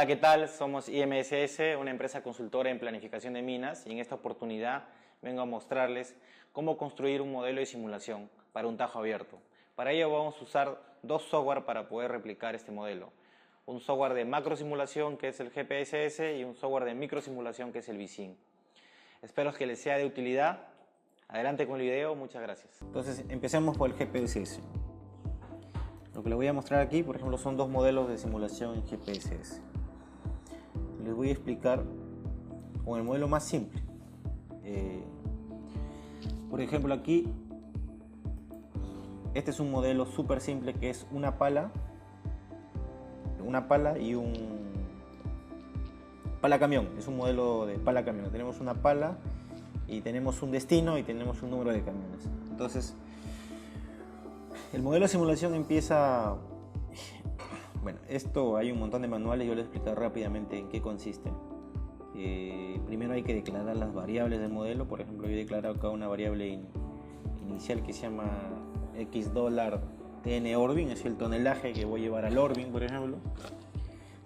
¿qué tal? Somos IMSS, una empresa consultora en planificación de minas, y en esta oportunidad vengo a mostrarles cómo construir un modelo de simulación para un tajo abierto. Para ello vamos a usar dos software para poder replicar este modelo. Un software de macro simulación, que es el GPSS, y un software de micro simulación, que es el VSIM. Espero que les sea de utilidad. Adelante con el video, muchas gracias. Entonces empecemos por el GPSS. Lo que les voy a mostrar aquí, por ejemplo, son dos modelos de simulación en GPSS. Les voy a explicar con el modelo más simple. Por ejemplo, aquí este es un modelo súper simple, que es una pala y un pala camión. Es un modelo de pala camión. Tenemos una pala y tenemos un destino y tenemos un número de camiones. Entonces el modelo de simulación empieza... Bueno, esto hay un montón de manuales, yo les voy a explicar rápidamente en qué consiste. Primero hay que declarar las variables del modelo. Por ejemplo, yo he declarado acá una variable inicial que se llama $$ TN Orbing, es el tonelaje que voy a llevar al Orbing, por ejemplo.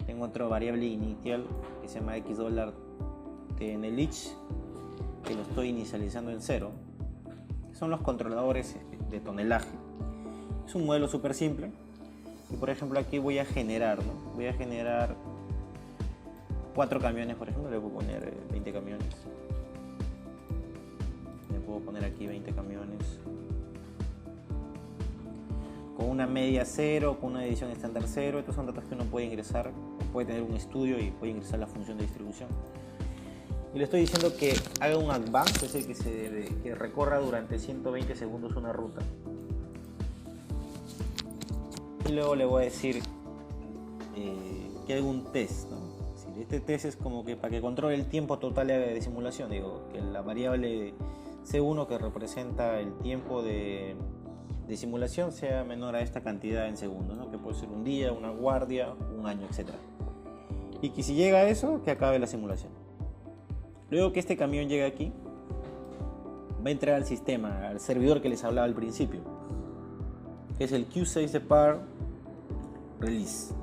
Tengo otra variable inicial que se llama $$ TN Lich, que lo estoy inicializando en 0. Son los controladores de tonelaje. Es un modelo súper simple. Y por ejemplo aquí voy a generar, ¿no? Voy a generar 4 camiones, por ejemplo. Le puedo poner 20 camiones. Le puedo poner aquí 20 camiones. Con una media 0, con una edición estándar 0. Estos son datos que uno puede ingresar, puede tener un estudio y puede ingresar la función de distribución. Y le estoy diciendo que haga un advance, es decir, que recorra durante 120 segundos una ruta. Y luego le voy a decir que haga un test, ¿no? Este test es como que para que controle el tiempo total de simulación. Digo, que la variable C1, que representa el tiempo de simulación, sea menor a esta cantidad en segundos, ¿no? Que puede ser un día, una guardia, un año, etc. Y que si llega a eso, que acabe la simulación. Luego que este camión llegue aquí, va a entrar al sistema, al servidor que les hablaba al principio, que es el Q6 Depart Release.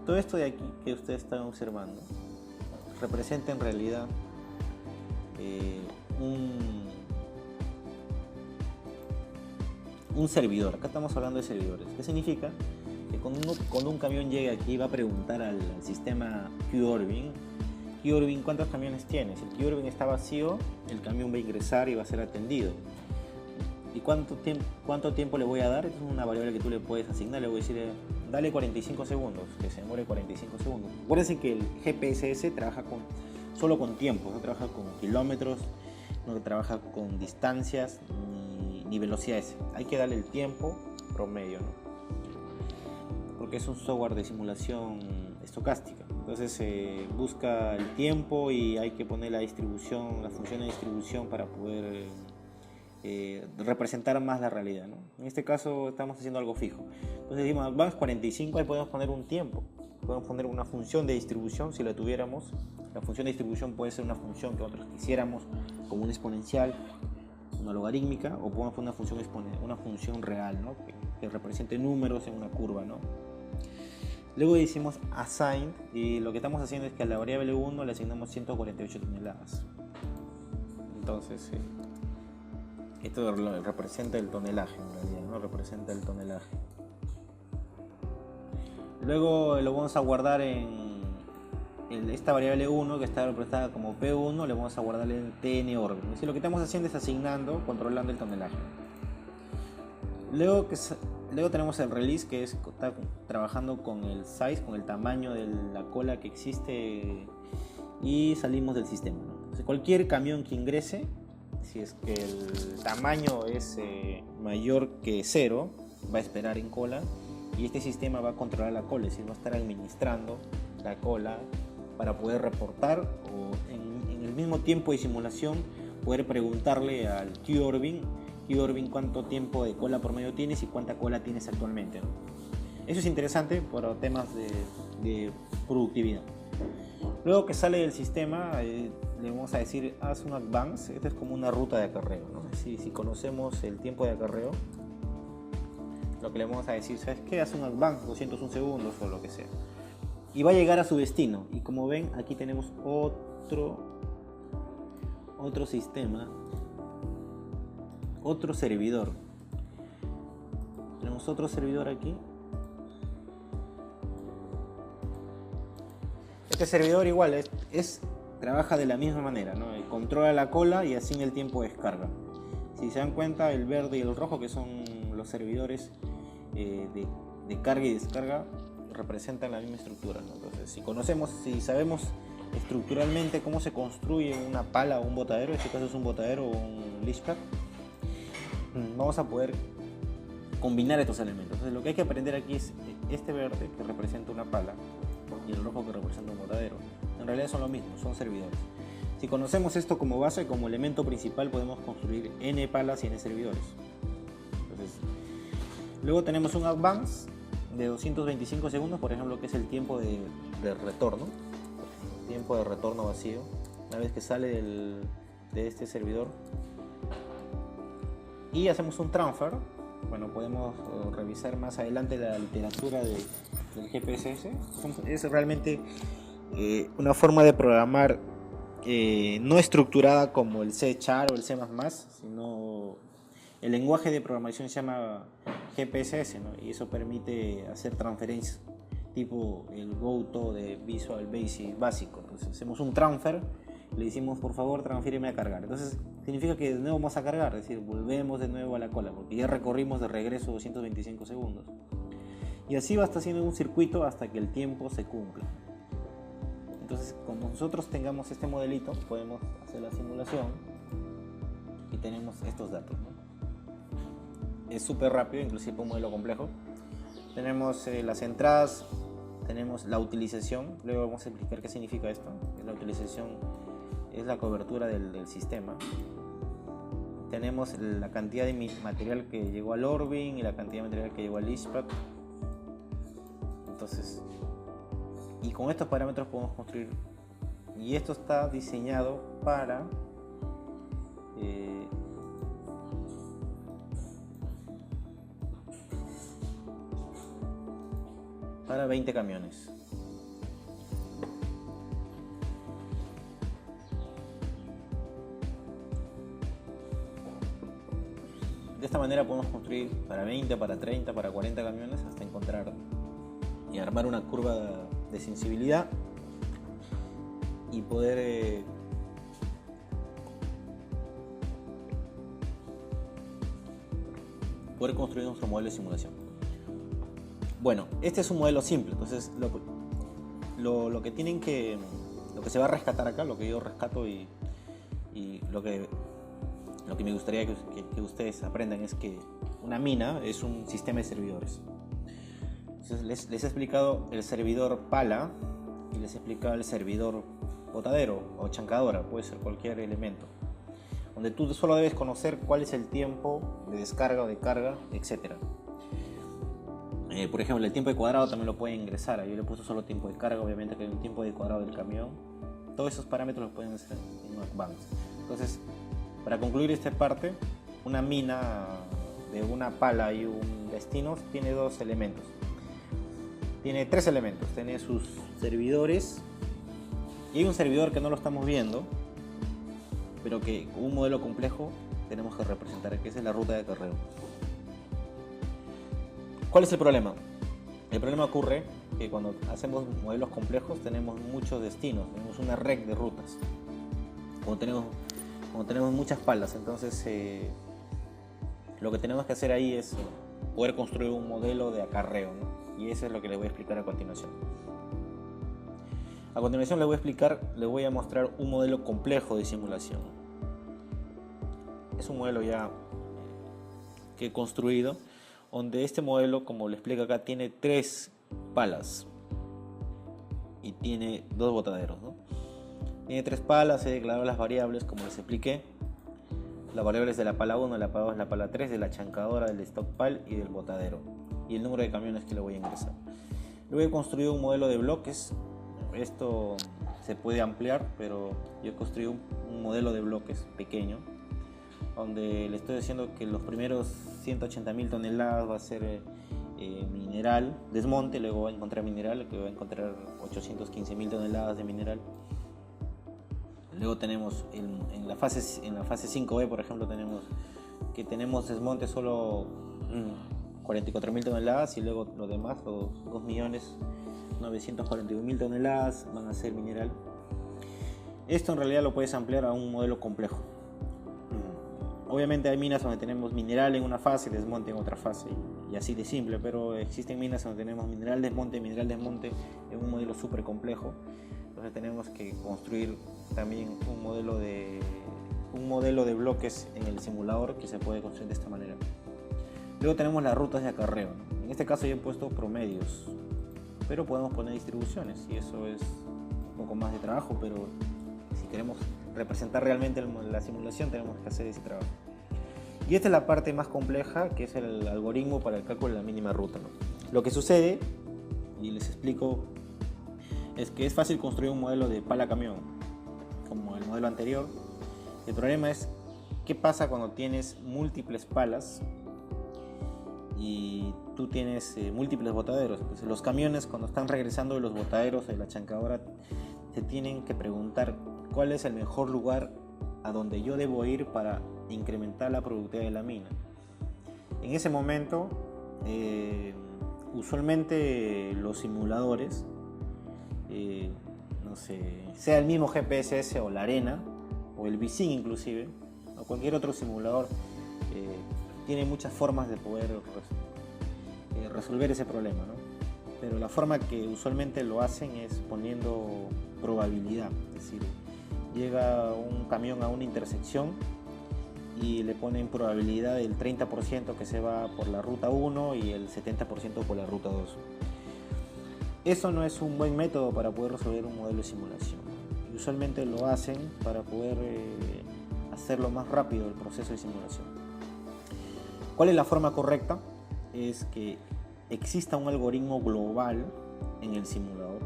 Todo esto de aquí que ustedes están observando representa en realidad un servidor. Acá estamos hablando de servidores. ¿Qué significa? Que cuando un camión llegue aquí, va a preguntar al sistema QOrbing: QOrbing, ¿cuántos camiones tienes? Si el QOrbing está vacío, el camión va a ingresar y va a ser atendido. ¿Y cuánto tiempo le voy a dar? Es una variable que tú le puedes asignar. Le voy a decir, dale 45 segundos, que se demore 45 segundos. Acuérdense que el GPSS trabaja solo con tiempo, no trabaja con kilómetros, no trabaja con distancias ni velocidades. Hay que darle el tiempo promedio, ¿no? Porque es un software de simulación estocástica. Entonces busca el tiempo y hay que poner la distribución, la función de distribución para poder representar más la realidad, ¿no? En este caso estamos haciendo algo fijo. Entonces decimos, vamos 45, ahí podemos poner un tiempo. Podemos poner una función de distribución si la tuviéramos. La función de distribución puede ser una función que nosotros quisiéramos, como una exponencial, una logarítmica, o podemos poner una función real, ¿no? que represente números en una curva, ¿no? Luego decimos assign, y lo que estamos haciendo es que a la variable 1 le asignamos 148 toneladas. Entonces esto representa el tonelaje, en realidad, ¿no? Representa el tonelaje. Luego lo vamos a guardar en esta variable 1, que está representada como P1, le vamos a guardar en TN Orbing. Es decir, lo que estamos haciendo es asignando, controlando el tonelaje. Luego tenemos el release, que está trabajando con el size, con el tamaño de la cola que existe, y salimos del sistema, ¿no? Entonces, cualquier camión que ingrese, si es que el tamaño es mayor que 0, va a esperar en cola, y este sistema va a controlar la cola, es decir, va a estar administrando la cola para poder reportar, o en el mismo tiempo de simulación poder preguntarle al QOrbing cuánto tiempo de cola promedio tienes y cuánta cola tienes actualmente, ¿no? Eso es interesante por temas de productividad. Luego que sale del sistema, le vamos a decir haz un advance. Esta es como una ruta de acarreo, ¿no? Si conocemos el tiempo de acarreo, lo que le vamos a decir, ¿sabes qué? Haz un advance, 201 segundos o lo que sea. y va a llegar a su destino. Y como ven, aquí tenemos otro sistema, otro servidor. Tenemos otro servidor aquí. Este servidor igual trabaja de la misma manera, ¿no? Controla la cola y así en el tiempo de descarga. Si se dan cuenta, el verde y el rojo, que son los servidores de carga y descarga, representan la misma estructura, ¿no? Entonces, si sabemos estructuralmente cómo se construye una pala o un botadero, en este caso es un botadero o un leach pad, vamos a poder combinar estos elementos. Entonces, lo que hay que aprender aquí es este verde, que representa una pala, y el rojo, que representa un botadero. En realidad son lo mismo, son servidores. Si conocemos esto como base, como elemento principal, podemos construir n palas y n servidores. Entonces, luego tenemos un advance de 225 segundos, por ejemplo, que es el tiempo de retorno. Tiempo de retorno vacío. Una vez que sale de este servidor. Y hacemos un transfer. Bueno, podemos revisar más adelante la literatura del GPSS. Es realmente una forma de programar no estructurada como el C# o el C++, sino el lenguaje de programación se llama GPSS, ¿no? Y eso permite hacer transferencias tipo el GoTo de Visual Basic básico. Entonces hacemos un transfer, le decimos por favor transfíreme a cargar. Entonces significa que de nuevo vamos a cargar, es decir, volvemos de nuevo a la cola porque ya recorrimos de regreso 225 segundos. Y así va a estar haciendo un circuito hasta que el tiempo se cumpla. Entonces, como nosotros tengamos este modelito, podemos hacer la simulación y tenemos estos datos, ¿no? Es súper rápido, inclusive un modelo complejo. Tenemos las entradas, tenemos la utilización, luego vamos a explicar qué significa esto. La utilización es la cobertura del sistema. Tenemos la cantidad de material que llegó al Orbing y la cantidad de material que llegó al leachpad. Entonces, y con estos parámetros podemos construir, y esto está diseñado para para 20 camiones. De esta manera podemos construir para 20, para 30, para 40 camiones hasta encontrar y armar una curva de sensibilidad y poder construir nuestro modelo de simulación. Bueno, este es un modelo simple, entonces lo que se va a rescatar acá, lo que yo rescato y lo que me gustaría que ustedes aprendan es que una mina es un sistema de servidores. Entonces les he explicado el servidor pala y les he explicado el servidor botadero o chancadora, puede ser cualquier elemento, donde tú solo debes conocer cuál es el tiempo de descarga o de carga, etc. Por ejemplo, el tiempo de cuadrado también lo pueden ingresar. Yo le he puesto solo tiempo de carga, obviamente que hay un tiempo de cuadrado del camión. Todos esos parámetros los pueden hacer en un advance. Entonces, para concluir esta parte, una mina de una pala y un destino tiene dos elementos. Tiene tres elementos. Tiene sus servidores y hay un servidor que no lo estamos viendo, pero que con un modelo complejo tenemos que representar, que es la ruta de acarreo. ¿Cuál es el problema? El problema ocurre que cuando hacemos modelos complejos tenemos muchos destinos, tenemos una red de rutas. Como tenemos muchas palas, entonces lo que tenemos que hacer ahí es poder construir un modelo de acarreo, ¿no? Y eso es lo que les voy a explicar a continuación. A continuación les voy a mostrar un modelo complejo de simulación. Es un modelo ya que he construido, donde este modelo, como le explico acá, tiene 3 palas y tiene 2 botaderos, ¿no? Tiene 3 palas, he declarado las variables como les expliqué. Las variables de la pala 1, la pala 2, la pala 3, de la chancadora, del stockpile y del botadero. Y el número de camiones que le voy a ingresar. Luego he construido un modelo de bloques. Esto se puede ampliar, pero yo he construido un modelo de bloques pequeño, donde le estoy diciendo que los primeros 180.000 toneladas va a ser mineral, desmonte, luego va a encontrar mineral, que va a encontrar 815.000 toneladas de mineral. Luego tenemos en la fase 5B, por ejemplo, tenemos desmonte solo 44.000 toneladas, y luego lo demás, los 2.941.000 toneladas van a ser mineral. Esto en realidad lo puedes ampliar a un modelo complejo. Obviamente hay minas donde tenemos mineral en una fase, desmonte en otra fase, y así de simple, pero existen minas donde tenemos mineral, desmonte en un modelo súper complejo. Entonces tenemos que construir también un modelo de bloques en el simulador que se puede construir de esta manera. Luego tenemos las rutas de acarreo. En este caso yo he puesto promedios, pero podemos poner distribuciones, y eso es un poco más de trabajo, pero si queremos representar realmente la simulación tenemos que hacer ese trabajo. Y esta es la parte más compleja, que es el algoritmo para el cálculo de la mínima ruta, ¿no? Lo que sucede, y les explico, es que es fácil construir un modelo de pala camión como el modelo anterior. El problema es qué pasa cuando tienes múltiples palas y tú tienes múltiples botaderos. Entonces los camiones, cuando están regresando de los botaderos de la chancadora, se tienen que preguntar cuál es el mejor lugar a donde yo debo ir para incrementar la productividad de la mina. En ese momento, usualmente los simuladores, no sé, sea el mismo GPSS o la Arena o el VSync inclusive, o cualquier otro simulador, tiene muchas formas de poder resolver ese problema, ¿no? Pero la forma que usualmente lo hacen es poniendo probabilidad, es decir, llega un camión a una intersección y le ponen probabilidad del 30% que se va por la ruta 1 y el 70% por la ruta 2. Eso no es un buen método para poder resolver un modelo de simulación. Y usualmente lo hacen para poder hacerlo más rápido el proceso de simulación. ¿Cuál es la forma correcta? Es que exista un algoritmo global en el simulador.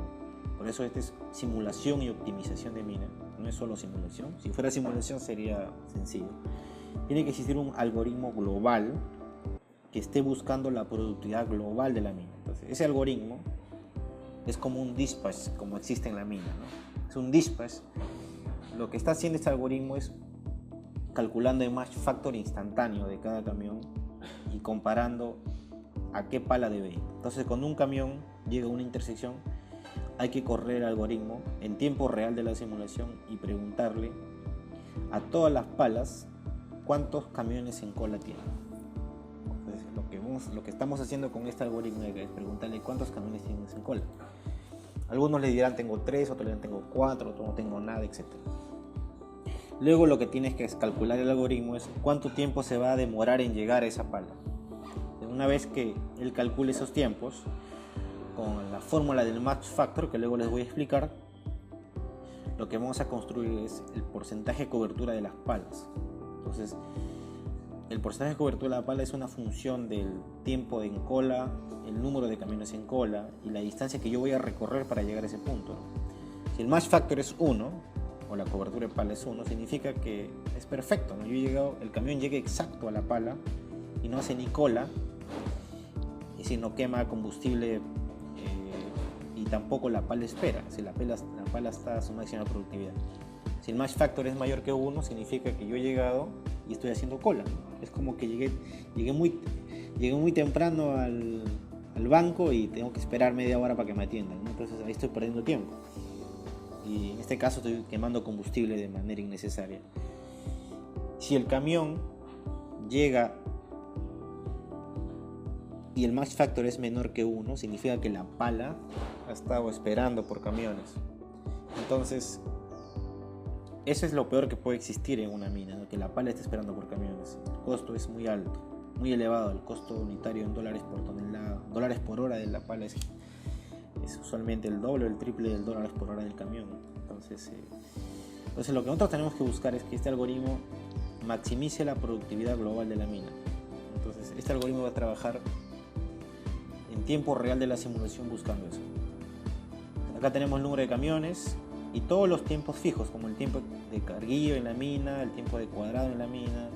Por eso esta es simulación y optimización de mina, no es solo simulación. Si fuera simulación sería sencillo. Tiene que existir un algoritmo global que esté buscando la productividad global de la mina. Entonces, ese algoritmo es como un dispatch, como existe en la mina, ¿no? Es un dispatch. Lo que está haciendo este algoritmo es calculando el match factor instantáneo de cada camión y comparando a qué pala debe ir. Entonces, cuando un camión llega a una intersección, hay que correr el algoritmo en tiempo real de la simulación y preguntarle a todas las palas cuántos camiones en cola tienen. Entonces, lo que estamos haciendo con este algoritmo es preguntarle cuántos camiones tienes en cola. Algunos le dirán tengo 3, otros le dirán tengo 4, otros no tengo nada, etc. Luego lo que tienes que calcular el algoritmo es cuánto tiempo se va a demorar en llegar a esa pala. Una vez que él calcule esos tiempos, con la fórmula del match factor, que luego les voy a explicar, lo que vamos a construir es el porcentaje de cobertura de las palas. Entonces, el porcentaje de cobertura de la pala es una función del tiempo en cola, el número de camiones en cola y la distancia que yo voy a recorrer para llegar a ese punto, ¿no? Si el match factor es 1, o la cobertura de pala es 1, significa que es perfecto, ¿no? El camión llega exacto a la pala y no hace ni cola, y si no quema combustible, y tampoco la pala espera, si la pala está a su máxima productividad. Si el match factor es mayor que 1, significa que yo he llegado y estoy haciendo cola. Es como que llegué muy temprano al banco y tengo que esperar media hora para que me atiendan, ¿no? Entonces ahí estoy perdiendo tiempo. Y en este caso estoy quemando combustible de manera innecesaria. Si el camión llega y el match factor es menor que 1, significa que la pala ha estado esperando por camiones. Entonces, eso es lo peor que puede existir en una mina, ¿no? Que la pala esté esperando por camiones. El costo es muy alto, muy elevado. El costo unitario en dólares por tonelada, dólares por hora de la pala es usualmente el doble o el triple del dólares por hora del camión. Entonces lo que nosotros tenemos que buscar es que este algoritmo maximice la productividad global de la mina. Entonces, este algoritmo va a trabajar en tiempo real de la simulación buscando eso. Acá tenemos el número de camiones y todos los tiempos fijos, como el tiempo de carguillo en la mina, el tiempo de cuadrado en la mina,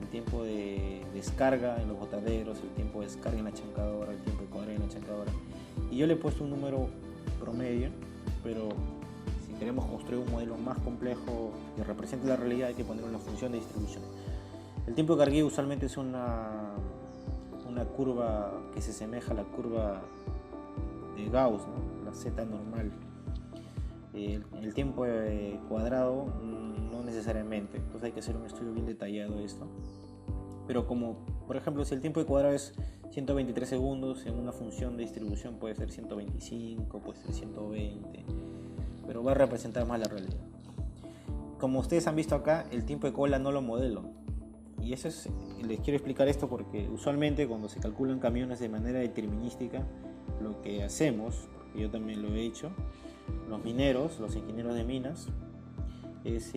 el tiempo de descarga en los botaderos, el tiempo de descarga en la chancadora, el tiempo de cuadrado en la chancadora. Y yo le he puesto un número promedio, pero si queremos construir un modelo más complejo que represente la realidad, hay que poner una función de distribución. El tiempo de cargueo usualmente es una curva que se asemeja a la curva de Gauss, ¿no? La Z normal. El tiempo cuadrado no necesariamente, entonces hay que hacer un estudio bien detallado de esto. Pero como, por ejemplo, si el tiempo de cuadrado es 123 segundos, en una función de distribución puede ser 125, puede ser 120, pero va a representar más la realidad. Como ustedes han visto acá, el tiempo de cola no lo modelo. Y eso es, les quiero explicar esto porque usualmente cuando se calculan camiones de manera determinística, lo que hacemos, porque yo también lo he hecho, los mineros, los ingenieros de minas, es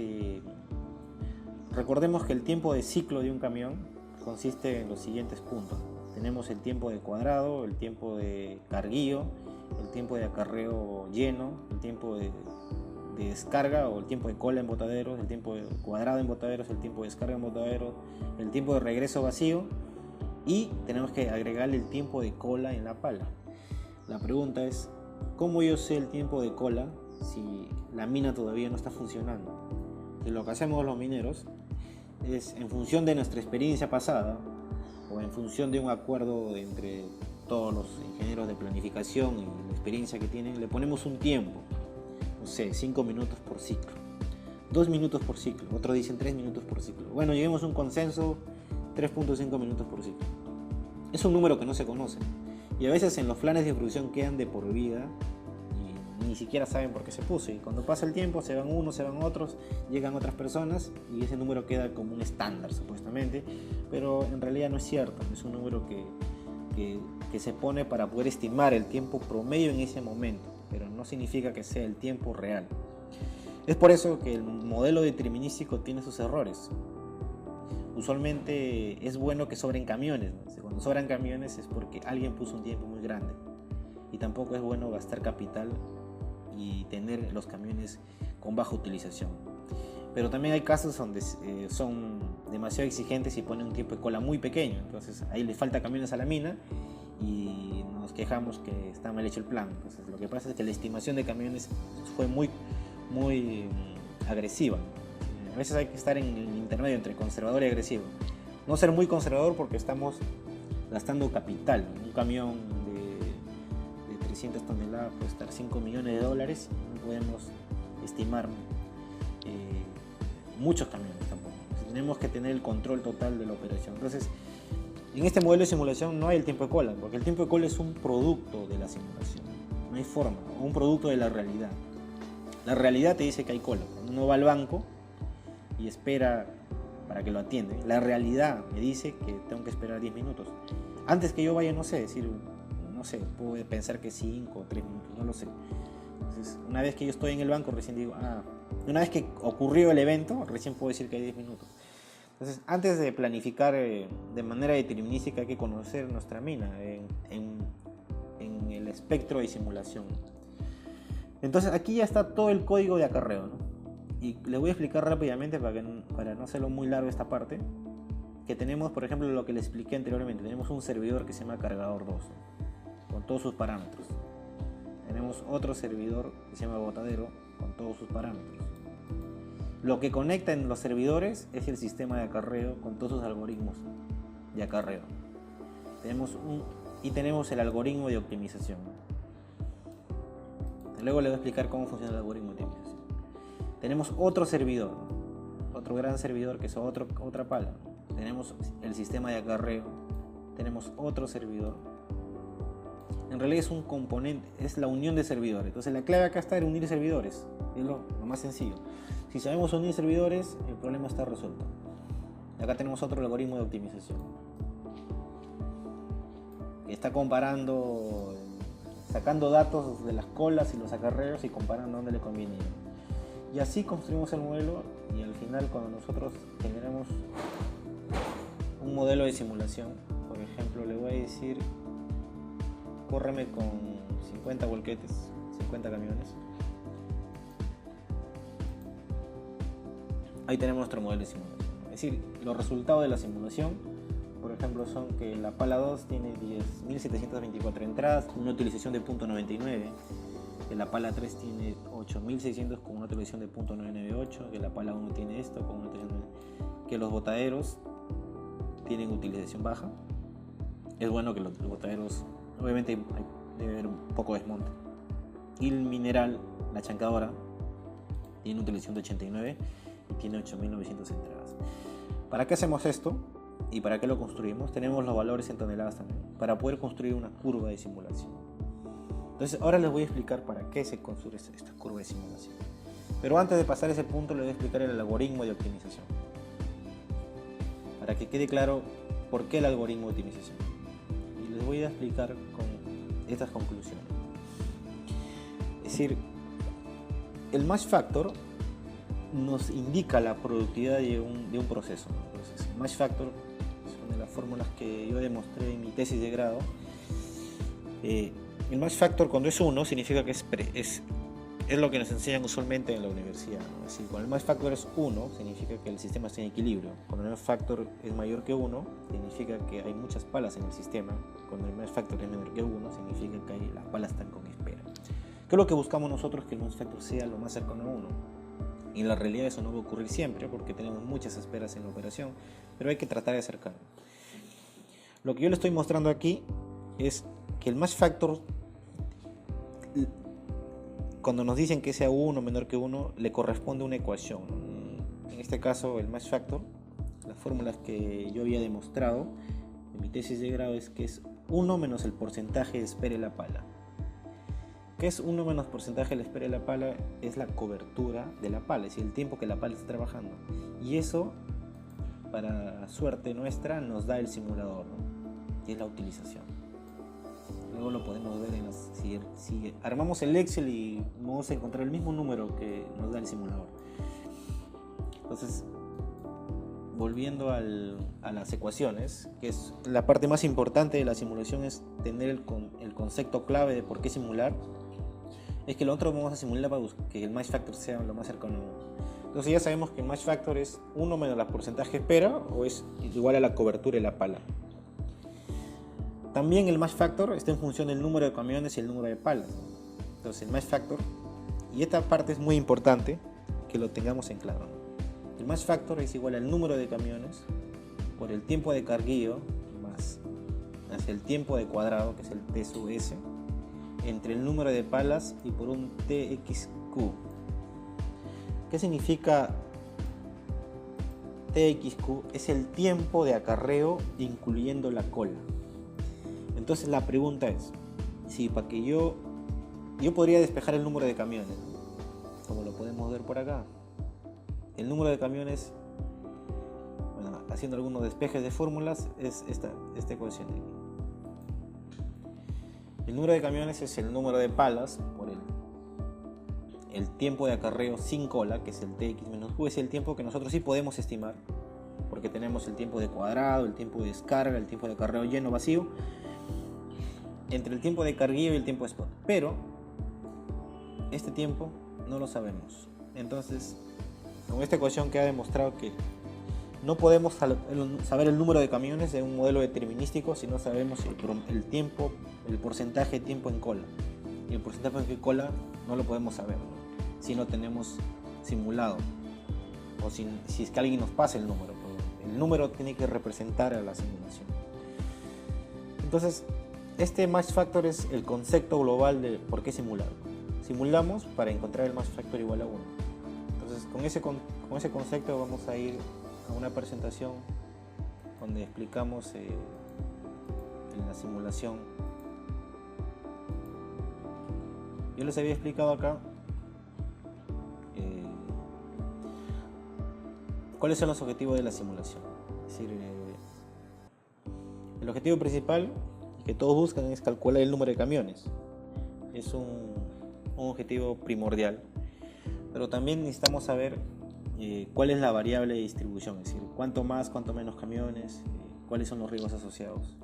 recordemos que el tiempo de ciclo de un camión consiste en los siguientes puntos. Tenemos el tiempo de cuadrado, el tiempo de carguío, el tiempo de acarreo lleno, el tiempo de descarga o el tiempo de cola en botaderos, el tiempo de cuadrado en botaderos, el tiempo de descarga en botaderos, el tiempo de regreso vacío y tenemos que agregarle el tiempo de cola en la pala. La pregunta es, ¿cómo yo sé el tiempo de cola si la mina todavía no está funcionando? Entonces, lo que hacemos los mineros es, en función de nuestra experiencia pasada o en función de un acuerdo entre todos los ingenieros de planificación y la experiencia que tienen, le ponemos un tiempo. No sé, 5 minutos por ciclo, 2 minutos por ciclo, otros dicen 3 minutos por ciclo. Bueno, lleguemos a un consenso, 3.5 minutos por ciclo. Es un número que no se conoce y a veces en los planes de producción quedan de por vida y ni siquiera saben por qué se puso. Y cuando pasa el tiempo se van unos, se van otros, llegan otras personas y ese número queda como un estándar supuestamente, pero en realidad no es cierto, es un número que se pone para poder estimar el tiempo promedio en ese momento, pero no significa que sea el tiempo real. Es por eso que el modelo determinístico tiene sus errores. Usualmente es bueno que sobren camiones, ¿no? Cuando sobran camiones es porque alguien puso un tiempo muy grande. Y tampoco es bueno gastar capital y tener los camiones con baja utilización. Pero también hay casos donde son demasiado exigentes y ponen un tiempo de cola muy pequeño. Entonces ahí le falta camiones a la mina y nos quejamos que está mal hecho el plan. Entonces lo que pasa es que la estimación de camiones fue muy agresiva. A veces hay que estar en el intermedio entre conservador y agresivo. No ser muy conservador porque estamos gastando capital. Un camión de 300 toneladas puede estar $5 millones. No podemos estimar muchos camiones tampoco. Tenemos que tener el control total de la operación. Entonces, en este modelo de simulación no hay el tiempo de cola, porque el tiempo de cola es un producto de la simulación. No hay forma, un producto de la realidad. La realidad te dice que hay cola. Cuando uno va al banco y espera para que lo atiendan, la realidad me dice que tengo que esperar 10 minutos. Antes que yo vaya, no sé, puedo pensar que 5 o 3 minutos, no lo sé. Entonces, una vez que yo estoy en el banco, recién digo, una vez que ocurrió el evento, recién puedo decir que hay 10 minutos. Entonces, antes de planificar de manera determinística, hay que conocer nuestra mina en el espectro de simulación. Entonces, aquí ya está todo el código de acarreo, ¿no? Y les voy a explicar rápidamente para no hacerlo muy largo esta parte. Que tenemos, por ejemplo, lo que les expliqué anteriormente. Tenemos un servidor que se llama cargador 2, ¿no? Con todos sus parámetros. Tenemos otro servidor que se llama botadero con todos sus parámetros. Lo que conecta en los servidores es el sistema de acarreo con todos sus algoritmos de acarreo. Tenemos el algoritmo de optimización. Luego les voy a explicar cómo funciona el algoritmo de optimización. Tenemos otro servidor, otro gran servidor que es otra pala. Tenemos el sistema de acarreo. Tenemos otro servidor. En realidad es un componente, es la unión de servidores. Entonces la clave acá está en unir servidores. Es lo más sencillo. Si sabemos unir servidores, el problema está resuelto. Acá tenemos otro algoritmo de optimización. Que está comparando, sacando datos de las colas y los acarreos y comparando dónde le conviene. Y así construimos el modelo y al final cuando nosotros generamos un modelo de simulación, por ejemplo, le voy a decir, córreme con 50 volquetes, 50 camiones. Ahí tenemos nuestro modelo de simulación. Es decir, los resultados de la simulación, por ejemplo, son que la pala 2 tiene 10.724 entradas con una utilización de 0.99, que la pala 3 tiene 8.600 con una utilización de 0.998, que la pala 1 tiene esto con una utilización de... que los botaderos tienen utilización baja. Es bueno que los botaderos, obviamente debe haber un poco de desmonte. Y el mineral, la chancadora, tiene una utilización de 89 y tiene 8.900 entradas. ¿Para qué hacemos esto? ¿Y para qué lo construimos? Tenemos los valores en toneladas también, para poder construir una curva de simulación. Entonces ahora les voy a explicar para qué se construye esta curva de simulación. Pero antes de pasar a ese punto les voy a explicar el algoritmo de optimización, para que quede claro por qué el algoritmo de optimización. Y les voy a explicar con estas conclusiones. Es decir, el match factor nos indica la productividad de un proceso. Entonces, match factor es una de las fórmulas que yo demostré en mi tesis de grado. El match factor, cuando es 1, significa que es lo que nos enseñan usualmente en la universidad, ¿no? Es decir, cuando el match factor es 1, significa que el sistema está en equilibrio. Cuando el match factor es mayor que 1, significa que hay muchas palas en el sistema. Cuando el match factor es menor que 1, significa que las palas están con espera. ¿Qué es lo que buscamos nosotros? Que el match factor sea lo más cercano a 1. Y en la realidad eso no va a ocurrir siempre porque tenemos muchas esperas en la operación, pero hay que tratar de acercarlo. Lo que yo le estoy mostrando aquí es que el match factor, cuando nos dicen que sea 1 menor que 1, le corresponde una ecuación. En este caso el match factor, las fórmulas que yo había demostrado en mi tesis de grado es que es 1 menos el porcentaje de espera de la pala. ¿Qué es 1 menos porcentaje de espera de la pala? Es la cobertura de la pala, es decir, el tiempo que la pala está trabajando. Y eso, para suerte nuestra, nos da el simulador, ¿no? Que es la utilización. Luego lo podemos ver si armamos el Excel y vamos a encontrar el mismo número que nos da el simulador. Entonces, volviendo a las ecuaciones, que es la parte más importante de la simulación, es tener el concepto clave de por qué simular. Es que lo otro vamos a simular para que el match factor sea lo más cercano a 1. Entonces ya sabemos que el match factor es 1 menos el porcentaje de espera o es igual a la cobertura de la pala. También el match factor está en función del número de camiones y el número de palas. Entonces el match factor, y esta parte es muy importante que lo tengamos en claro, ¿no? El match factor es igual al número de camiones por el tiempo de carguillo más el tiempo de cuadrado, que es el T sub S, entre el número de palas y por un TXQ. ¿Qué significa TXQ? Es el tiempo de acarreo incluyendo la cola. Entonces la pregunta es, si para que yo podría despejar el número de camiones, como lo podemos ver por acá. El número de camiones, bueno, haciendo algunos despejes de fórmulas, es esta ecuación de aquí. El número de camiones es el número de palas por el tiempo de acarreo sin cola, que es el TX menos Q, es el tiempo que nosotros sí podemos estimar, porque tenemos el tiempo de cuadrado, el tiempo de descarga, el tiempo de acarreo lleno, vacío, entre el tiempo de carguillo y el tiempo de spot. Pero este tiempo no lo sabemos. Entonces, con esta ecuación queda demostrado que no podemos saber el número de camiones de un modelo determinístico si no sabemos el tiempo, el porcentaje de tiempo en cola. Y el porcentaje en cola no lo podemos saber, ¿no? Si no tenemos simulado o si es que alguien nos pasa el número. El número tiene que representar a la simulación. Entonces, este match factor es el concepto global de por qué simular. Simulamos para encontrar el match factor igual a 1. Entonces, con ese concepto vamos a ir a una presentación donde explicamos en la simulación. Yo les había explicado acá cuáles son los objetivos de la simulación. Es decir, el objetivo principal que todos buscan es calcular el número de camiones. Es un objetivo primordial, pero también necesitamos saber cuál es la variable de distribución, es decir, cuánto más, cuánto menos camiones, cuáles son los riesgos asociados.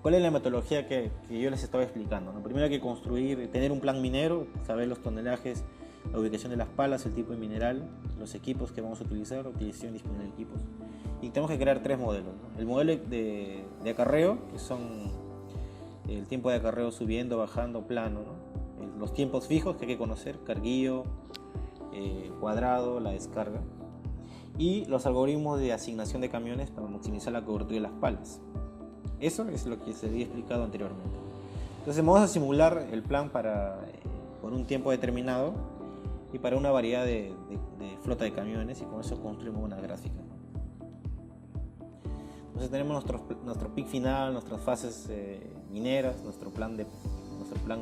¿Cuál es la metodología que yo les estaba explicando, ¿no? Primero hay que tener un plan minero, saber los tonelajes la ubicación de las palas, el tipo de mineral, los equipos que vamos a utilizar, utilización disponible de equipos. Y tenemos que crear 3 modelos, ¿no? El modelo de acarreo, que son el tiempo de acarreo subiendo, bajando, plano, ¿no? Los tiempos fijos que hay que conocer, carguillo, cuadrado, la descarga. Y los algoritmos de asignación de camiones para maximizar la cobertura de las palas. Eso es lo que se había explicado anteriormente. Entonces vamos a simular el plan por un tiempo determinado y para una variedad de flota de camiones, y con eso construimos una gráfica. Entonces tenemos nuestro pic final, nuestras fases mineras, nuestro plan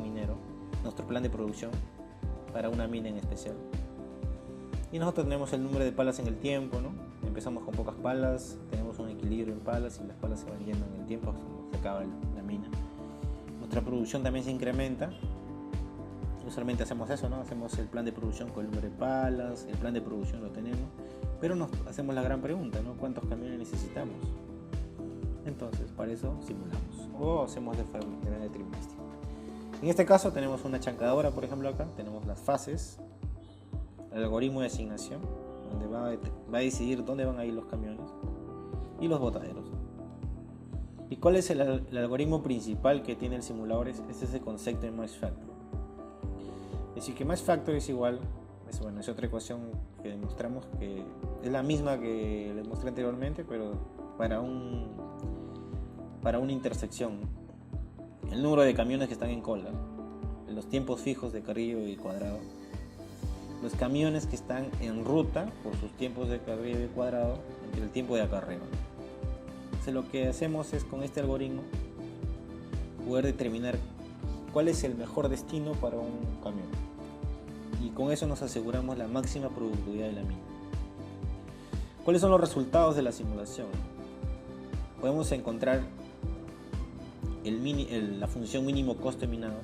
minero, nuestro plan de producción para una mina en especial. Y nosotros tenemos el número de palas en el tiempo, ¿no? Empezamos con pocas palas, tenemos un equilibrio en palas y las palas se van yendo en el tiempo hasta que se acaba la mina. Nuestra producción también se incrementa. Usualmente hacemos eso, ¿no? Hacemos el plan de producción con el número de palas, el plan de producción lo tenemos, pero nos hacemos la gran pregunta, ¿no? ¿Cuántos camiones necesitamos? Entonces, para eso simulamos o hacemos de manera determinística. En este caso tenemos una chancadora, por ejemplo acá, tenemos las fases, el algoritmo de asignación, donde va a decidir dónde van a ir los camiones, y los botaderos. ¿Y cuál es el algoritmo principal que tiene el simulador? Es ese concepto de Max Factor. Es decir, que Max Factor es igual, es otra ecuación que demostramos que es la misma que les mostré anteriormente, pero para una intersección. El número de camiones que están en cola, los tiempos fijos de carrillo y cuadrado, los camiones que están en ruta por sus tiempos de carrillo y cuadrado entre el tiempo de acarreo. Entonces lo que hacemos es, con este algoritmo, poder determinar cuál es el mejor destino para un camión, y con eso nos aseguramos la máxima productividad de la mina. ¿Cuáles son los resultados de la simulación? Podemos encontrar la función mínimo coste minado,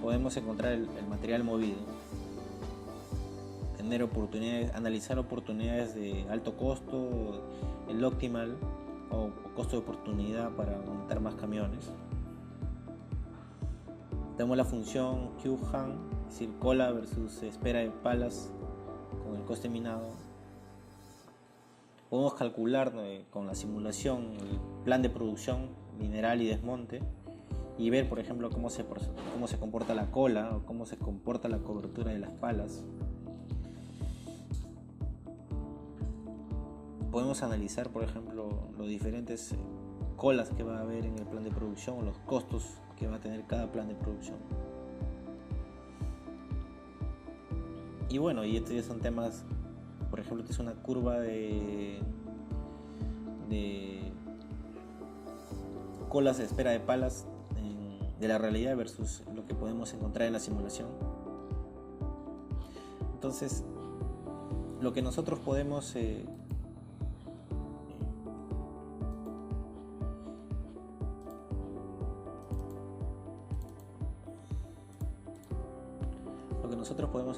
podemos encontrar el material movido, tener oportunidades, analizar oportunidades de alto costo, el optimal o costo de oportunidad para montar más camiones. Tenemos la función Q-Han, es decir, cola versus espera de palas con el coste minado. Podemos calcular con la simulación el plan de producción, mineral y desmonte, y ver, por ejemplo, cómo se comporta la cola o cómo se comporta la cobertura de las palas. Podemos analizar, por ejemplo, los diferentes colas que va a haber en el plan de producción o los costos que va a tener cada plan de producción. Y bueno, y estos ya son temas, por ejemplo, esta es una curva de colas de espera de palas de la realidad versus lo que podemos encontrar en la simulación. Entonces, lo que nosotros podemos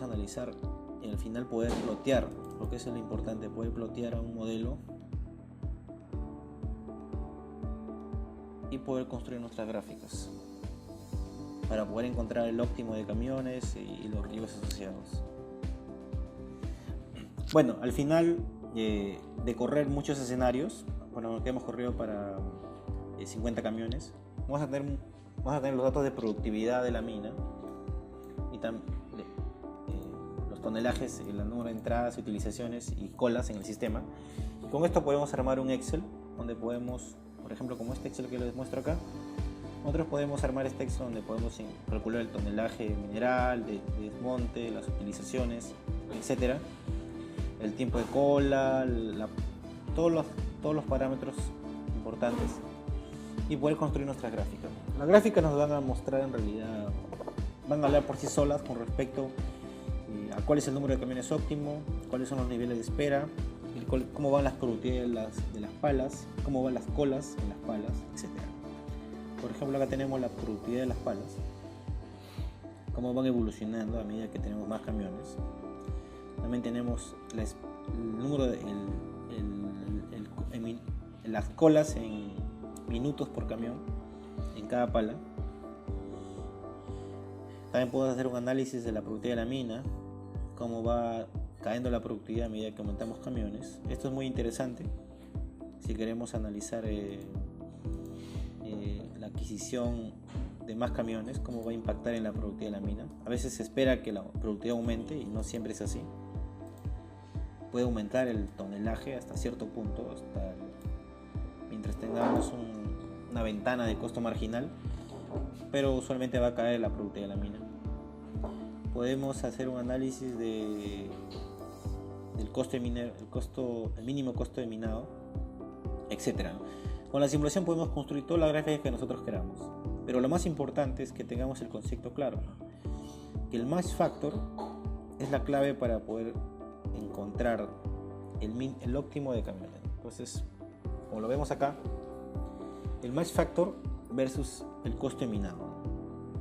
analizar y al final poder plotear, porque eso es lo importante, poder plotear a un modelo y poder construir nuestras gráficas para poder encontrar el óptimo de camiones y los riesgos asociados. Bueno, al final de correr muchos escenarios, bueno, que hemos corrido para 50 camiones, vamos a tener los datos de productividad de la mina y también los tonelajes, el número de entradas, utilizaciones y colas en el sistema. Y con esto podemos armar un Excel donde podemos, por ejemplo, como este Excel que les muestro acá, nosotros podemos armar este Excel donde podemos calcular el tonelaje mineral, de desmonte, las utilizaciones, etcétera, el tiempo de cola, todos los parámetros importantes, y poder construir nuestras gráficas. Las gráficas nos van a mostrar, en realidad, van a hablar por sí solas con respecto a cuál es el número de camiones óptimo, cuáles son los niveles de espera, cómo van las productividades de las palas, cómo van las colas en las palas, etc. Por ejemplo, acá tenemos la productividad de las palas, cómo van evolucionando a medida que tenemos más camiones. También tenemos el número de las colas en minutos por camión en cada pala. También podemos hacer un análisis de la productividad de la mina, cómo va cayendo la productividad a medida que aumentamos camiones. Esto es muy interesante si queremos analizar la adquisición de más camiones, cómo va a impactar en la productividad de la mina. A veces se espera que la productividad aumente y no siempre es así. Puede aumentar el tonelaje hasta cierto punto, mientras tengamos una ventana de costo marginal, pero usualmente va a caer la productividad de la mina. Podemos hacer un análisis del costo de minero, el mínimo costo de minado, etc. Con la simulación podemos construir toda la gráfica que nosotros queramos, pero lo más importante es que tengamos el concepto claro, ¿no? Que el match factor es la clave para poder encontrar el óptimo de camiones. Entonces, como lo vemos acá, el match factor versus el costo de minado.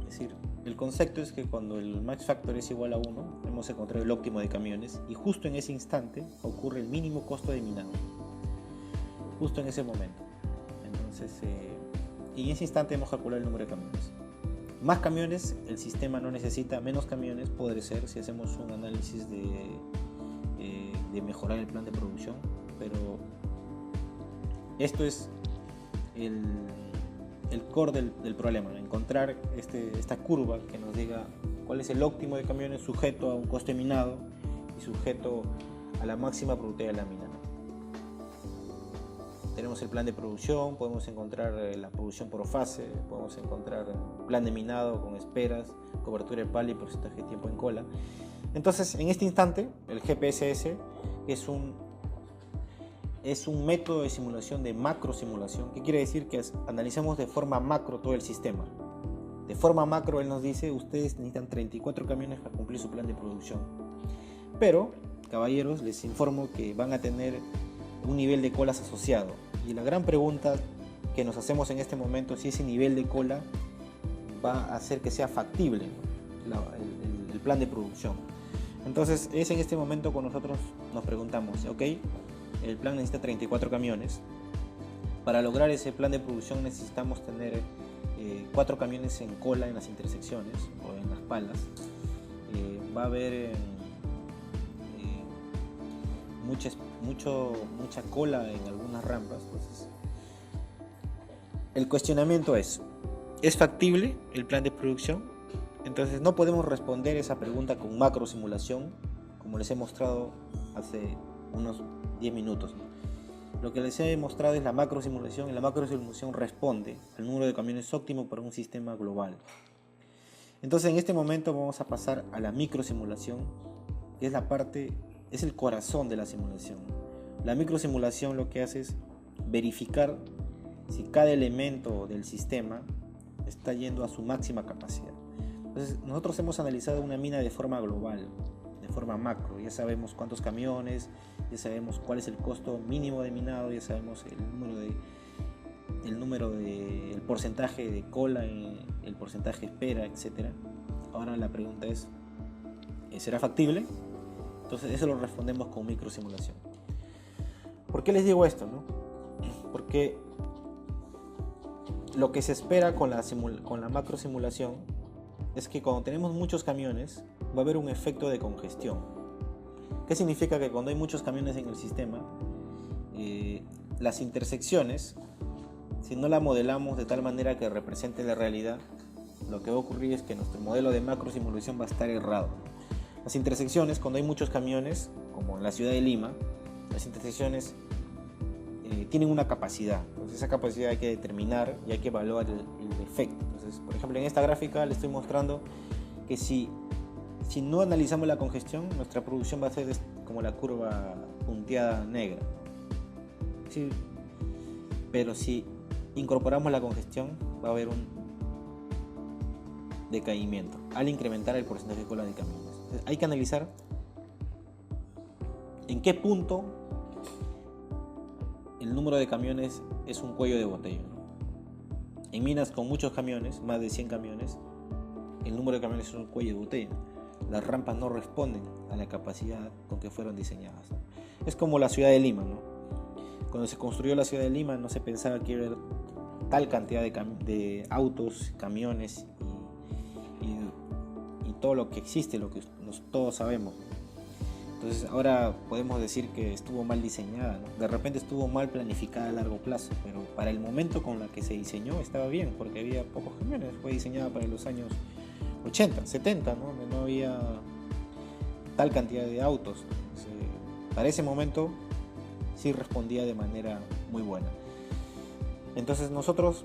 Es decir, el concepto es que cuando el match factor es igual a 1, hemos encontrado el óptimo de camiones y justo en ese instante ocurre el mínimo costo de minado. Justo en ese momento. Entonces, y en ese instante hemos calculado el número de camiones. Más camiones, el sistema no necesita. Menos camiones podría ser si hacemos un análisis de mejorar el plan de producción, pero esto es el core del problema, encontrar esta curva que nos diga cuál es el óptimo de camiones sujeto a un coste minado y sujeto a la máxima productividad de la mina. Tenemos el plan de producción, podemos encontrar la producción por fase, podemos encontrar plan de minado con esperas, cobertura de pala y porcentaje de tiempo en cola. Entonces, en este instante, el GPSS es un método de simulación de macro simulación, que quiere decir que analizamos de forma macro todo el sistema. De forma macro, él nos dice, ustedes necesitan 34 camiones para cumplir su plan de producción. Pero, caballeros, les informo que van a tener un nivel de colas asociado. Y la gran pregunta que nos hacemos en este momento es si ese nivel de cola va a hacer que sea factible, ¿no? el plan de producción. Entonces es en este momento cuando nosotros nos preguntamos, ok, el plan necesita 34 camiones. Para lograr ese plan de producción necesitamos tener 4 camiones en cola en las intersecciones o en las palas. Va a haber mucha cola en algunas rampas. Entonces, el cuestionamiento es factible el plan de producción? Entonces no podemos responder esa pregunta con macro simulación, como les he mostrado hace unos 10 minutos. Lo que les he mostrado es la macro simulación, y la macro simulación responde al número de camiones óptimo para un sistema global. Entonces en este momento vamos a pasar a la micro simulación, que es el corazón de la simulación. La micro simulación lo que hace es verificar si cada elemento del sistema está yendo a su máxima capacidad. Entonces, nosotros hemos analizado una mina de forma global, de forma macro. Ya sabemos cuántos camiones, ya sabemos cuál es el costo mínimo de minado, ya sabemos el porcentaje de cola, el porcentaje de espera, etc. Ahora la pregunta es, ¿será factible? Entonces eso lo respondemos con microsimulación. ¿Por qué les digo esto, no? Porque lo que se espera con la macrosimulación es que cuando tenemos muchos camiones va a haber un efecto de congestión. ¿Qué significa? Que cuando hay muchos camiones en el sistema, las intersecciones, si no la modelamos de tal manera que represente la realidad, lo que va a ocurrir es que nuestro modelo de macrosimulación va a estar errado. Las intersecciones, cuando hay muchos camiones, como en la ciudad de Lima, las intersecciones tienen una capacidad. Entonces esa capacidad hay que determinar y hay que evaluar el efecto. Entonces, por ejemplo, en esta gráfica le estoy mostrando que si no analizamos la congestión, nuestra producción va a ser como la curva punteada negra. Sí, pero si incorporamos la congestión, va a haber un decaimiento al incrementar el porcentaje de cola de camiones. Entonces, hay que analizar en qué punto el número de camiones es un cuello de botella, ¿no? En minas con muchos camiones, más de 100 camiones, el número de camiones es un cuello de botella. Las rampas no responden a la capacidad con que fueron diseñadas, ¿no? Es como la ciudad de Lima, ¿no? Cuando se construyó la ciudad de Lima no se pensaba que iba a haber tal cantidad de autos, camiones todo lo que existe, lo que todos sabemos. Entonces ahora podemos decir que estuvo mal diseñada, ¿no? De repente estuvo mal planificada a largo plazo, pero para el momento con la que se diseñó estaba bien, porque había pocos camiones. Fue diseñada para los años 80, 70, ¿no? Donde no había tal cantidad de autos. Entonces, para ese momento sí respondía de manera muy buena. Entonces nosotros,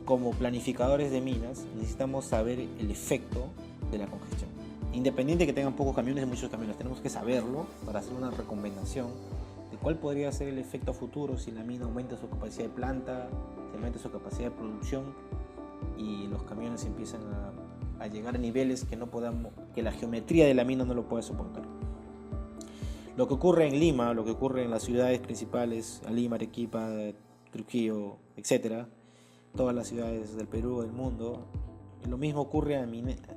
como planificadores de minas, necesitamos saber el efecto de la congestión. Independiente de que tengan pocos camiones y muchos camiones, tenemos que saberlo para hacer una recomendación de cuál podría ser el efecto futuro si la mina aumenta su capacidad de planta, si aumenta su capacidad de producción y los camiones empiezan a llegar a niveles que la geometría de la mina no lo puede soportar. Lo que ocurre en Lima, lo que ocurre en las ciudades principales, Lima, Arequipa, Trujillo, etc., todas las ciudades del Perú, del mundo, lo mismo ocurre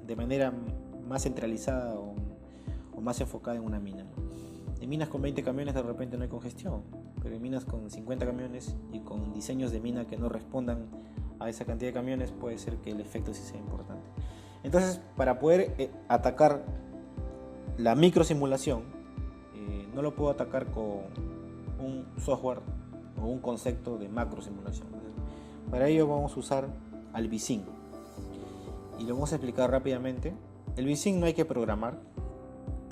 de manera más centralizada o más enfocada en una mina. En minas con 20 camiones de repente no hay congestión, pero en minas con 50 camiones y con diseños de mina que no respondan a esa cantidad de camiones puede ser que el efecto sí sea importante. Entonces, para poder atacar la microsimulación, no lo puedo atacar con un software o un concepto de macrosimulación. Para ello vamos a usar al VSync y lo vamos a explicar rápidamente. El VSync no hay que programar,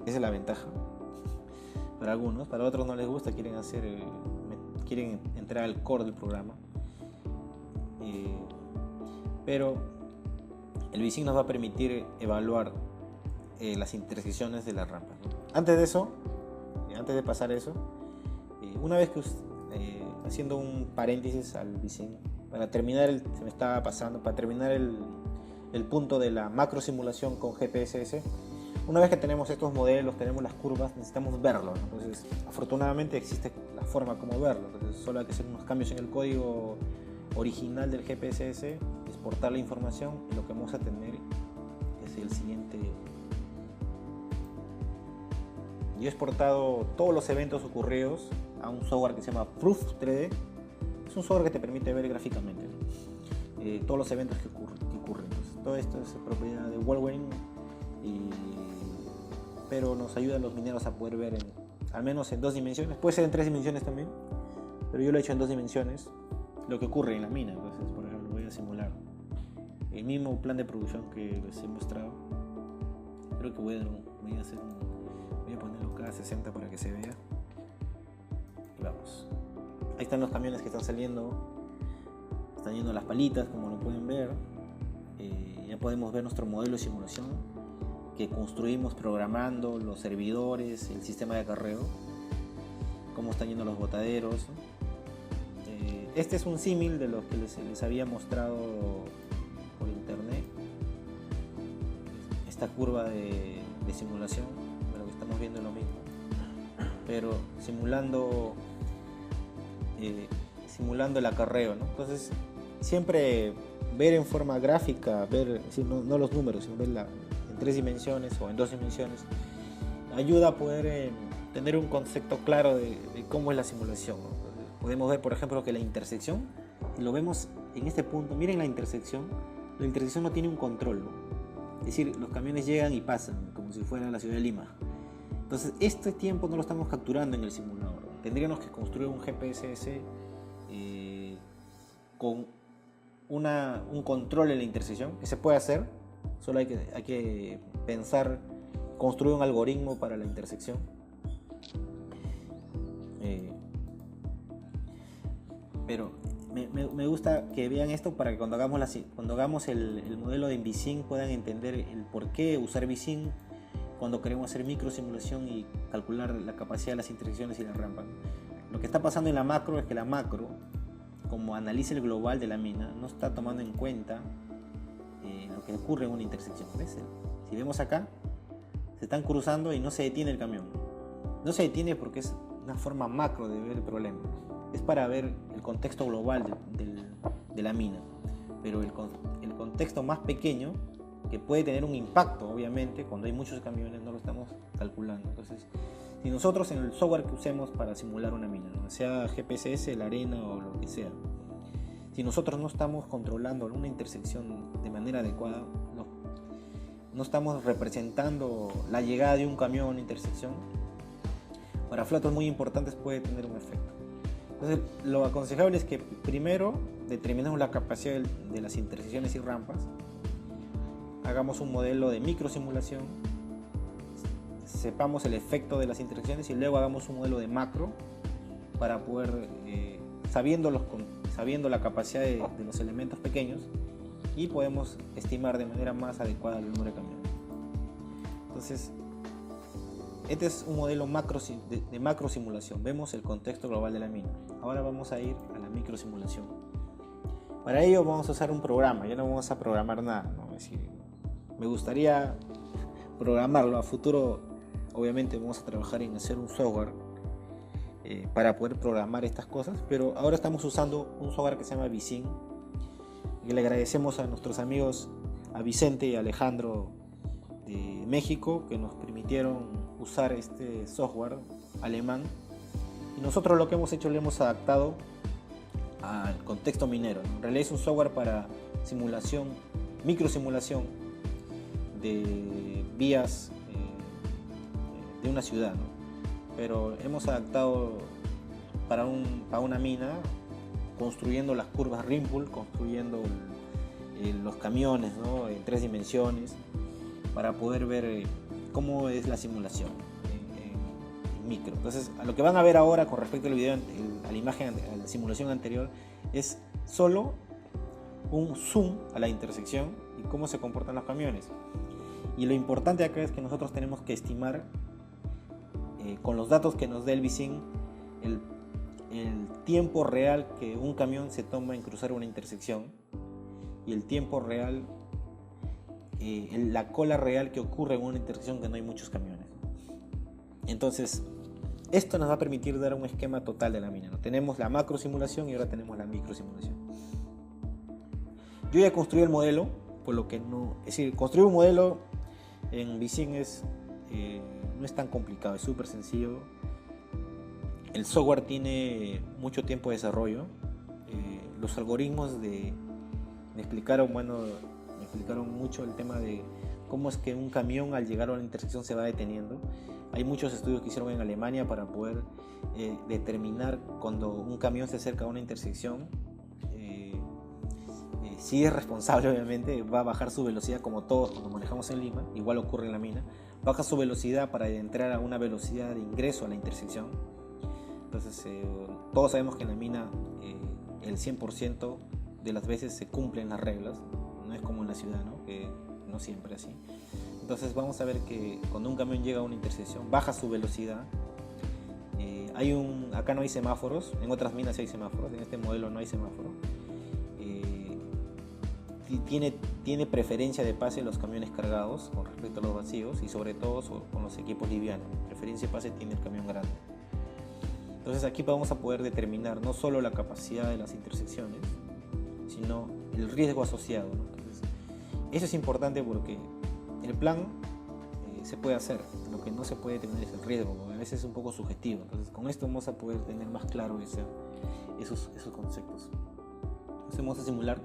esa es la ventaja para algunos. Para otros no les gusta, quieren entrar al core del programa, pero el VSync nos va a permitir evaluar las intersecciones de las rampas, ¿no? Antes de pasar eso, una vez que haciendo un paréntesis al VSync, para terminar el punto de la macro simulación con GPSS, una vez que tenemos estos modelos, tenemos las curvas, necesitamos verlo, ¿no? Entonces, afortunadamente existe la forma como verlo. Entonces, solo hay que hacer unos cambios en el código original del GPSS, exportar la información, y lo que vamos a tener es el siguiente. Yo he exportado todos los eventos ocurridos a un software que se llama Proof 3D. Es un software que te permite ver gráficamente, ¿no? Todos los eventos que ocurren. Entonces, todo esto es propiedad de Wolverine, pero nos ayuda a los mineros a poder ver al menos en 2 dimensiones. Puede ser en 3 dimensiones también, pero yo lo he hecho en 2 dimensiones, lo que ocurre en la mina. Entonces, por ejemplo, voy a simular el mismo plan de producción que les he mostrado. Creo que voy a ponerlo cada 60 para que se vea. Y vamos. Ahí están los camiones que están saliendo. Están yendo las palitas, como lo pueden ver. Ya podemos ver nuestro modelo de simulación que construimos programando los servidores, el sistema de acarreo, cómo están yendo los botaderos. Este es un símil de lo que les había mostrado por internet. Esta curva de simulación, lo que estamos viendo es lo mismo, pero simulando el acarreo, ¿no? Entonces, siempre ver en forma gráfica, no los números, sino verla en 3 dimensiones o en 2 dimensiones, ayuda a poder tener un concepto claro de cómo es la simulación, ¿no? Podemos ver, por ejemplo, que la intersección, si lo vemos en este punto, miren la intersección no tiene un control, ¿no? Es decir, los camiones llegan y pasan, como si fuera la ciudad de Lima. Entonces, este tiempo no lo estamos capturando en el simulador. Tendríamos que construir un GPSS con un control en la intersección, que se puede hacer, solo hay que pensar, construir un algoritmo para la intersección. Pero me gusta que vean esto para que cuando hagamos el modelo de VSync puedan entender el por qué usar VSync cuando queremos hacer microsimulación y calcular la capacidad de las intersecciones y la rampa. Lo que está pasando en la macro es que la macro, como analiza el global de la mina, no está tomando en cuenta lo que ocurre en una intersección. ¿Ves? Si vemos acá, se están cruzando y no se detiene el camión. No se detiene porque es una forma macro de ver el problema. Es para ver el contexto global de la mina. Pero el contexto más pequeño, que puede tener un impacto, obviamente, cuando hay muchos camiones, no lo estamos calculando. Entonces, si nosotros en el software que usemos para simular una mina, ¿no? Sea GPSS, la arena o lo que sea, si nosotros no estamos controlando una intersección de manera adecuada, no estamos representando la llegada de un camión a una intersección, para flautas muy importantes puede tener un efecto. Entonces, lo aconsejable es que primero determinemos la capacidad de las intersecciones y rampas, hagamos un modelo de microsimulación, sepamos el efecto de las intersecciones y luego hagamos un modelo de macro para poder, sabiendo la capacidad de los elementos pequeños, y podemos estimar de manera más adecuada el número de camiones. Entonces, este es un modelo de macro simulación. Vemos el contexto global de la mina. Ahora vamos a ir a la micro simulación. Para ello vamos a usar un programa. Ya no vamos a programar nada, ¿no? Es decir, me gustaría programarlo a futuro. Obviamente vamos a trabajar en hacer un software para poder programar estas cosas, pero ahora estamos usando un software que se llama Visin, y le agradecemos a nuestros amigos, a Vicente y a Alejandro de México, que nos permitieron usar este software alemán, y nosotros lo que hemos hecho lo hemos adaptado al contexto minero, ¿no? En realidad es un software para simulación, microsimulación de vías de una ciudad, ¿no? Pero hemos adaptado para una mina, construyendo las curvas Rimpool, construyendo los camiones, ¿no? En 3 dimensiones, para poder ver cómo es la simulación en micro. Entonces, a lo que van a ver ahora con respecto al video, a la imagen, a la simulación anterior, es solo un zoom a la intersección y cómo se comportan los camiones. Y lo importante acá es que nosotros tenemos que estimar con los datos que nos dé el Visin el tiempo real que un camión se toma en cruzar una intersección, y el tiempo real, la cola real que ocurre en una intersección que no hay muchos camiones. Entonces, esto nos va a permitir dar un esquema total de la mina, ¿no? Tenemos la macro simulación y ahora tenemos la micro simulación. Yo ya construí el modelo, por lo que no, es decir, construir un modelo en Visin no es tan complicado, es súper sencillo. El software tiene mucho tiempo de desarrollo. Los algoritmos me explicaron mucho el tema de cómo es que un camión al llegar a una intersección se va deteniendo. Hay muchos estudios que hicieron en Alemania para poder determinar cuando un camión se acerca a una intersección. Si es responsable, obviamente, va a bajar su velocidad como todos cuando manejamos en Lima, igual ocurre en la mina. Baja su velocidad para entrar a una velocidad de ingreso a la intersección. Entonces, todos sabemos que en la mina el 100% de las veces se cumplen las reglas, no es como en la ciudad, ¿no? Que no siempre es así. Entonces vamos a ver que cuando un camión llega a una intersección, baja su velocidad. Acá no hay semáforos, en otras minas sí hay semáforos, en este modelo no hay semáforo. Tiene preferencia de pase los camiones cargados con respecto a los vacíos, y sobre todo con los equipos livianos. Preferencia de pase tiene el camión grande. Entonces aquí vamos a poder determinar no solo la capacidad de las intersecciones, sino el riesgo asociado, ¿no? Entonces, eso es importante porque el plan se puede hacer, lo que no se puede tener es el riesgo, a veces es un poco subjetivo. Entonces con esto vamos a poder tener más claro esos conceptos. Entonces vamos a simular.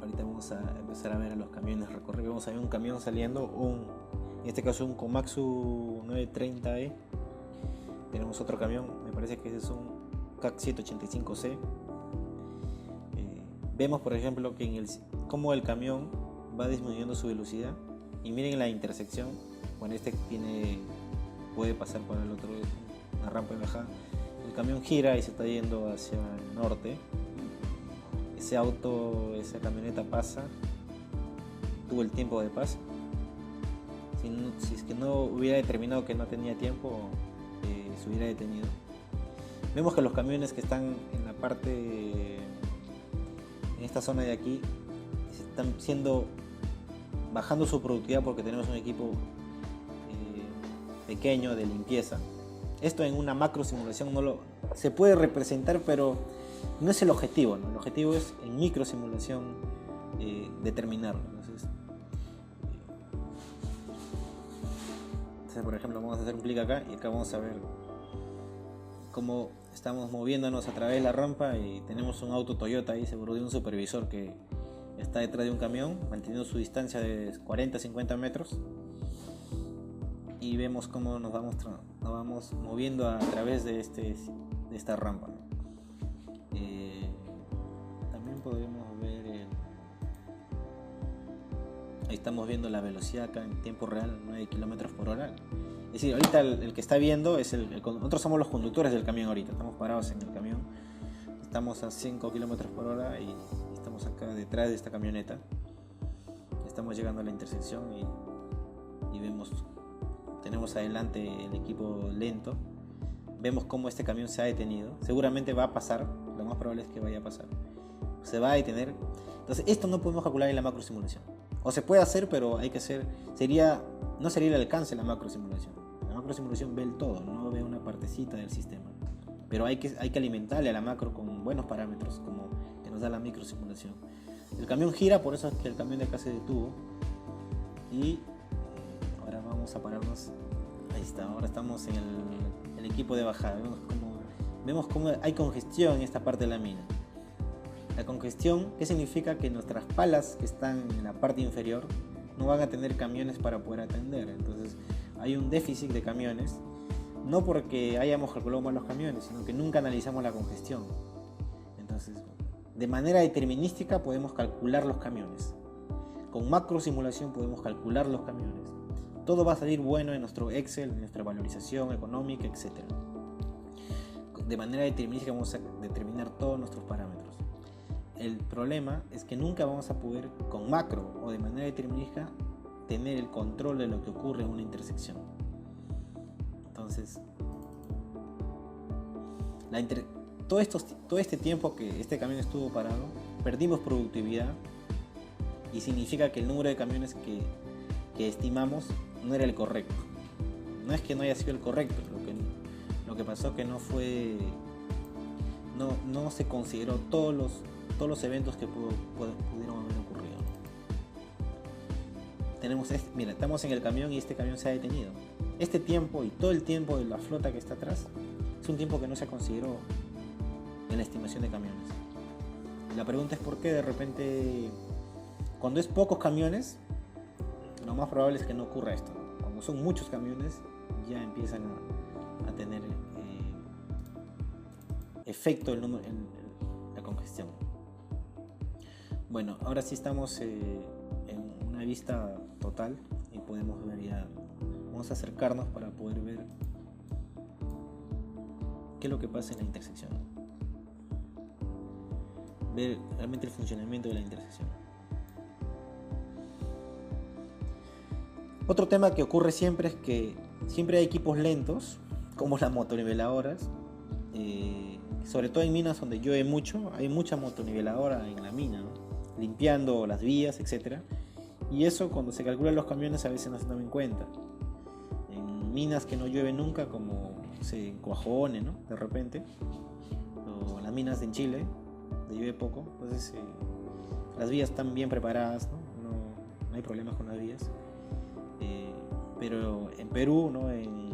Ahorita vamos a empezar a ver a los camiones recorrer. Vamos a ver un camión saliendo, en este caso un Komatsu 930E. Tenemos otro camión, me parece que ese es un CAC 785C. Vemos por ejemplo que cómo el camión va disminuyendo su velocidad, y miren la intersección. Bueno, puede pasar por el otro, una rampa de bajada. El camión gira y se está yendo hacia el norte. Esa camioneta pasa, tuvo el tiempo de paso. Si es que no hubiera determinado que no tenía tiempo, se hubiera detenido. Vemos que los camiones que están en la parte, en esta zona de aquí, están bajando su productividad porque tenemos un equipo pequeño de limpieza. Esto en una macro simulación se puede representar, pero no es el objetivo, ¿no? El objetivo es en micro simulación determinarlo. Entonces, por ejemplo, vamos a hacer un clic acá y acá vamos a ver cómo estamos moviéndonos a través de la rampa, y tenemos un auto Toyota ahí seguro de un supervisor que está detrás de un camión, manteniendo su distancia de 40-50 metros. Y vemos cómo nos vamos moviendo a través de esta rampa. También podemos ver ahí estamos viendo la velocidad acá en tiempo real, 9 km por hora. Es decir, ahorita el que está viendo es nosotros somos los conductores del camión ahorita, estamos parados en el camión, estamos a 5 km por hora y estamos acá detrás de esta camioneta. Estamos llegando a la intersección y tenemos adelante el equipo lento. Vemos cómo este camión se ha detenido. Seguramente va a pasar, lo más probable es que vaya a pasar. Se va a detener. Entonces esto no podemos calcular en la macro simulación. O se puede hacer, pero hay que hacer. No sería el alcance de la macro simulación. La macro simulación ve el todo, no ve una partecita del sistema. Pero hay que alimentarle a la macro con buenos parámetros, como que nos da la micro simulación. El camión gira, por eso es que el camión de acá se detuvo. Y ahora vamos a pararnos. Ahí está, ahora estamos en el equipo de bajada. Vemos cómo hay congestión en esta parte de la mina. La congestión, ¿qué significa? Que nuestras palas que están en la parte inferior no van a tener camiones para poder atender. Entonces hay un déficit de camiones, no porque hayamos calculado mal los camiones, sino que nunca analizamos la congestión. Entonces, de manera determinística podemos calcular los camiones. Con macro simulación podemos calcular los camiones. Todo va a salir bueno en nuestro Excel, en nuestra valorización económica, etc. De manera determinística vamos a determinar todos nuestros parámetros. El problema es que nunca vamos a poder, con macro o de manera determinística, tener el control de lo que ocurre en una intersección. Entonces, todo este tiempo que este camión estuvo parado, perdimos productividad y significa que el número de camiones que estimamos no era el correcto. No es que no haya sido el correcto, lo que pasó que no se consideró todos los eventos que pudieron haber ocurrido. Mira, estamos en el camión y este camión se ha detenido. Este tiempo y todo el tiempo de la flota que está atrás es un tiempo que no se consideró en la estimación de camiones. La pregunta es por qué de repente, cuando es pocos camiones, lo más probable es que no ocurra esto. Cuando son muchos camiones, ya empiezan a tener efecto en la congestión. Bueno, ahora sí estamos en una vista total y podemos ver ya. Vamos a acercarnos para poder ver qué es lo que pasa en la intersección. Ver realmente el funcionamiento de la intersección. Otro tema que ocurre siempre es que siempre hay equipos lentos, como las motoniveladoras. Sobre todo en minas donde llueve mucho, hay mucha motoniveladora en la mina, ¿no? Limpiando las vías, etc. Y eso cuando se calculan los camiones a veces no se toma en cuenta. En minas que no llueve nunca, como en Cuajone, ¿no? De repente, o las minas en Chile, donde llueve poco, entonces las vías están bien preparadas, ¿no? No hay problemas con las vías. Pero en Perú, ¿no? En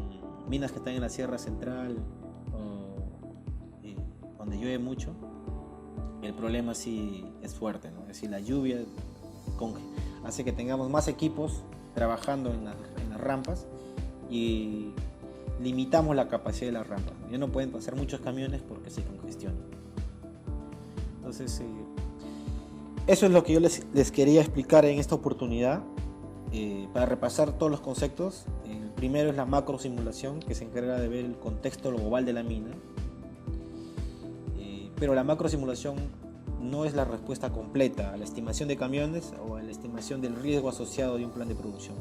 minas que están en la Sierra Central, donde llueve mucho, el problema sí es fuerte, ¿no? Es decir, la lluvia hace que tengamos más equipos trabajando en las rampas y limitamos la capacidad de las rampas. Ya no pueden pasar muchos camiones porque se congestionan. Entonces, eso es lo que yo les quería explicar en esta oportunidad. Para repasar todos los conceptos, el primero es la macro simulación, que se encarga de ver el contexto global de la mina. Pero la macro simulación no es la respuesta completa a la estimación de camiones o a la estimación del riesgo asociado de un plan de producción.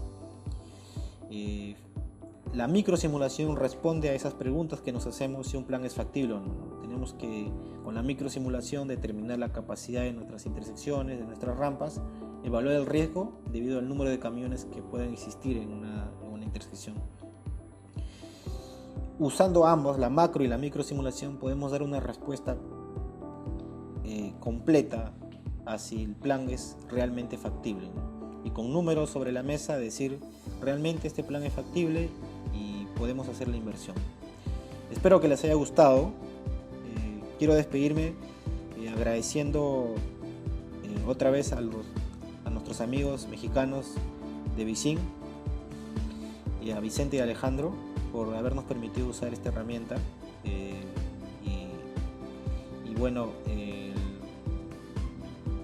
La micro simulación responde a esas preguntas que nos hacemos si un plan es factible o no. Tenemos que, con la micro simulación, determinar la capacidad de nuestras intersecciones, de nuestras rampas, evaluar el riesgo debido al número de camiones que pueden existir en una intersección. Usando ambos, la macro y la micro simulación, podemos dar una respuesta completa a si el plan es realmente factible, ¿no? Y con números sobre la mesa decir realmente este plan es factible y podemos hacer la inversión. Espero que les haya gustado. Quiero despedirme agradeciendo otra vez a nuestros amigos mexicanos de Vicin y a Vicente y Alejandro por habernos permitido usar esta herramienta. Y bueno,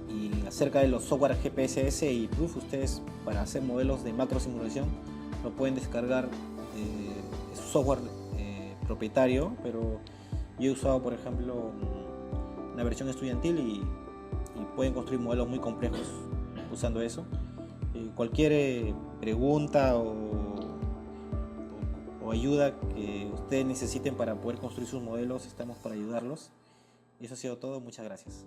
y acerca de los software GPSS y Proof, ustedes para hacer modelos de macro simulación lo pueden descargar. Es un software propietario, pero yo he usado, por ejemplo, una versión estudiantil y pueden construir modelos muy complejos usando eso. Cualquier pregunta o ayuda que ustedes necesiten para poder construir sus modelos, estamos para ayudarlos. Y eso ha sido todo. Muchas gracias.